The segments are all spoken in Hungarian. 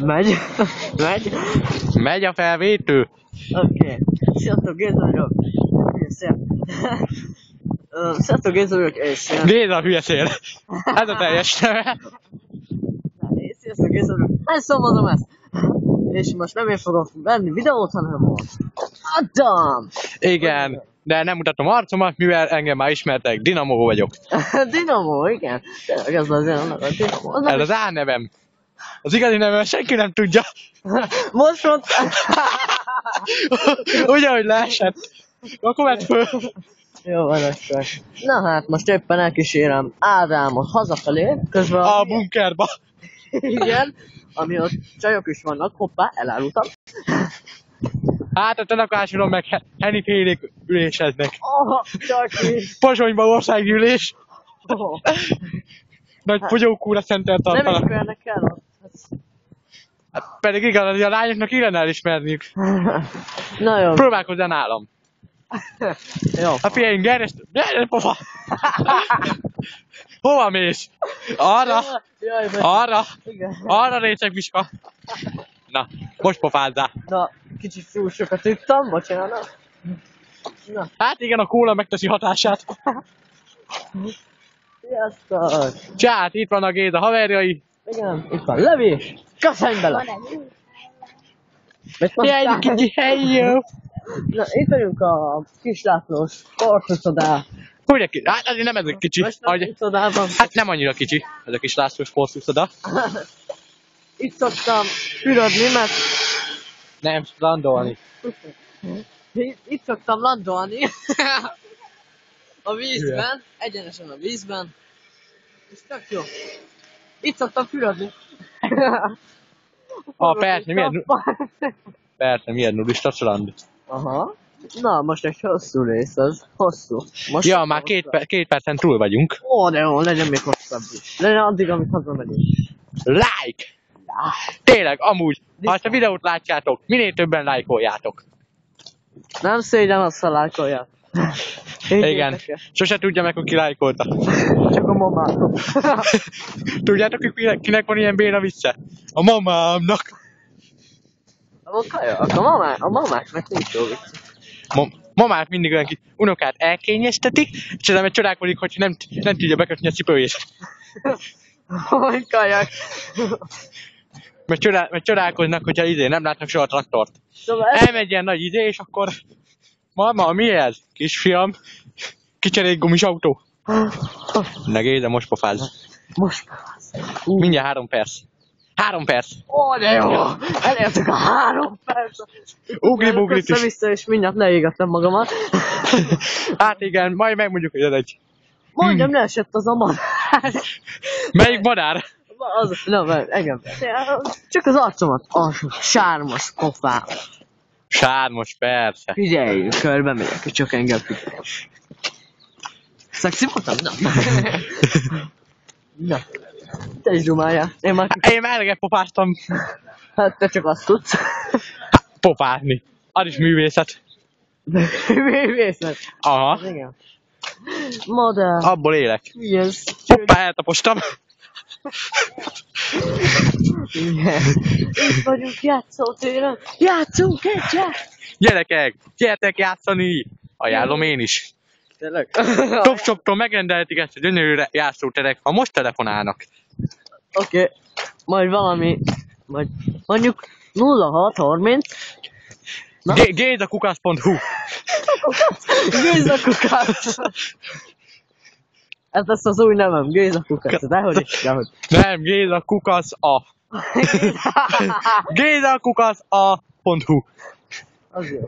Megy. Megy. Megy a felvétő. Oké. Sziasztok, Géza vagyok. Sziasztok, Géza vagyok, és... Géza hülye szél. Ez a teljes neve. Sziasztok, Géza vagyok. Megszavazom ezt. És most nem én fogom venni videót, hanem most. Adam! Igen. De nem mutatom arcomat, mivel engem már ismertek. Dinamo vagyok. Dinamo, igen. Tényleg ez az én a Dinamo. Ez az álnevem. Az igazi nevem senki nem tudja. Most ott... Úgy, ahogy leesett. Akkor vedd föl. Jó van akkor. Na hát, most éppen elkísérem Ádámot hazafelé, közben... A bunkerba. Igen, ami ott csajok is vannak, hoppá, elárultam. Hát a tenakásulon meg Henny félék üléseznek. Csak is. Pozsonyban országgyűlés. Nagy fogyókúra szentelt Nem tartanak. ismernek el ott. Hát pedig igaz, hogy a lányoknak illene elismerniük. Na jó. Próbálkozzál nálam. Jó. A fiaim, gyere pofa! Hova mész? Arra! Jaj, Arra! igen. Arra réceg Miska! Na, most pofázzál! Na, kicsit túl sokat ittam, bocsánat. Na, Hát igen, a kóla megteszi hatását. sziasztok! Csát, itt van a Géza haverjai. Igen, itt van levés. Kasszány bele! Jaj, kicsi, helyo! Na, itt vagyunk a kislátlós sportuszodál. Hogy egy hát azért nem ez egy kicsi. Sportuszodában. Hát nem annyira kicsi, ez a kis László sportuszoda. Itt szoktam fürödni, mert Nem, landolni. itt szoktam landolni. A vízben, egyenesen a vízben. És tök jó. Itt szoktam fürödni. Persze, miért nudista strand? Aha. Na, most egy hosszú rész az. Hosszú. Most Ja, már két percen túl vagyunk. Ó, de jó, legyen még hosszabb is. Legyen addig, amíg hazamegyünk. Like! Tényleg, amúgy, ha ezt a videót látjátok, minél többen lájkoljátok. Nem szégyen azt, ha lájkolják. Igen, sose tudja meg, hogy ki lájkolta. Csak a mamátok. Tudjátok, hogy kinek van ilyen béna vicce? A mamámnak. A mamáknak nincs jó vicc. Mamák mindig olyan kis unokát elkényeztetik, és aztán meg csodálkozik, hogy nem tudja bekötni a cipőjét. Hogy kajak. Meg csodálkoznak, hogyha nem látnak soha traktort. Szóval Elmegy ilyen nagy és akkor... Mama, mi ez? Kisfiam, kicserék gumis autó. Na Géza, most pofázz. Most. Mindjárt 3 perc. 3 perc. Ó, de jó! Elértük a 3 perc. Ugri-bugrit is. Össze-vissza, és mindjárt leégettem magamat. Hát igen, majd megmondjuk, hogy ez egy... Majdnem leesett az a madár. Melyik madár? Az, nem, engem. Csak az arcomat. Sármos pofám. Sármos, persze. Figyelj, körbe megyek, csak engem figyelj. Szexi voltam? Na. Na. Te is dumáljál. Én már eleget pofáztam. Hát te csak azt tudsz. Pofázni. Az is művészet. Művészet. Aha. Igen. Modell. Abból élek. Mi ez? Hoppá, eltapostam. Igen. Itt vagyunk játszótéren. Játszunk egyet! Gyerekek, gyertek játszani! Ajánlom én is. Tényleg? Top Shoptól megrendelhetik ezt a gyönyörű játszóterek, ha most telefonálnak. Oké. Majd valami... Majd mondjuk 0630. Gézakukasz.hu. Gézakukasz! Ez lesz az új nevem, Gézakukasz. Dehogy is, dehogy. Nem, Gézakukasz a. Gézakukasz.hu. Az jó.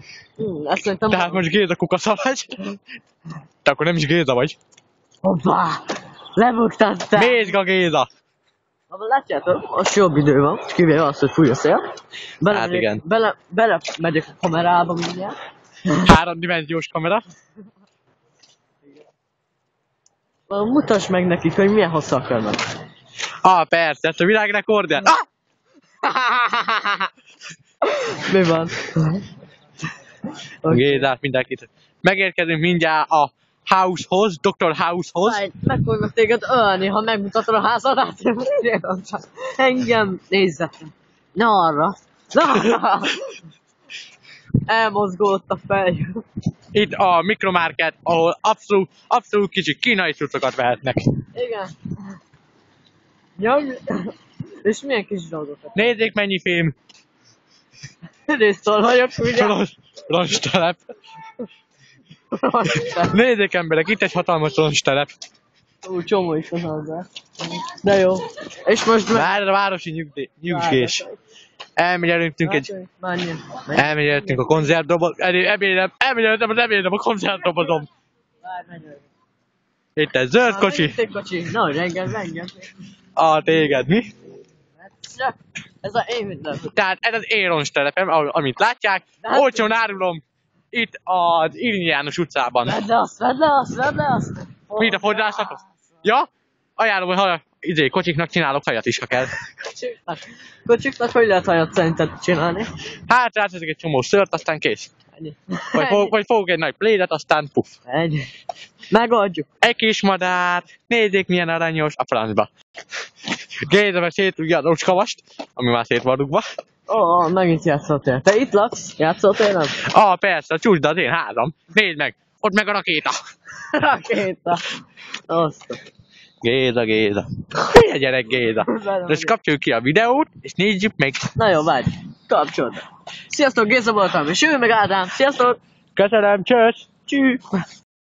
Ezt szerintem... Tehát most Gézakukasz vagy. Te akkor nem is Géza vagy. Hoppá! Lebuktattál! Mézga Géza! Abban látjátok, most jobb idő van, kivéve azt, hogy fúj a szél. Hát igen. Bele megyek a kamerába mindjárt. 3-dimenziós kamera. Mutasd meg nekik, hogy milyen hosszú akarnak. Persze, ezt a világrekordját. Mi van? Gézát mindenkit. Megérkezünk mindjárt a Househoz, Dr. Househoz. Várj, meg fognak téged ölni, ha megmutatod a házadat. Engem nézzetek. Ne arra. Ne arra. Elmozgott a fej. Itt a mikromarket, ahol abszolút kicsi kínai cuccokat vehetnek. Igen. Nyom. És milyen kis dolgokat. Nézzék mennyi fém. Résztől vagyok, ugye? Roncstelep. Nézzék emberek, itt egy hatalmas roncstelep. Csomó is van hozzá. De jó. És most meg... Várj, a városi nyugdés. Elmegyelőttünk a konzervdobot. Elmegyelőttem az ebédem a konzervdobozom. Itt egy zöld kocsi. Na, reggel. Téged mi? Ez a én minden. Tehát ez az én roncstelepem, amit látják. Olcsón árulom. Itt az Irinyi János utcában. Vedd le azt. Mit a fodrászatot? Ja? Ajánlom, hogy kocsiknak csinálok hajat is, ha kell. Kocsiknak hogy lehet hajat szerinted csinálni? Hát ráteszek egy csomó szőrt, aztán kész. Vagy fogok egy nagy plédet, aztán puff. Ennyi. Megoldjuk. Egy kis madár. Nézzék milyen aranyos a francba. Géza meg szétrúgja a rocskavast, ami már szét van rúgva. Megint játszottél. Te itt laksz? Játszottél nem? Persze, a csúcsd az én házam. Nézd meg, ott meg a rakéta. Rakéta. Azt. Géza. Milyen gyerek Géza. Most kapcsoljuk ki a videót, és nézzük meg. Na jó, várj. Kapcsold. Sziasztok, Géza voltam, és ő meg Ádám. Sziasztok. Köszönöm, csöss. Csű.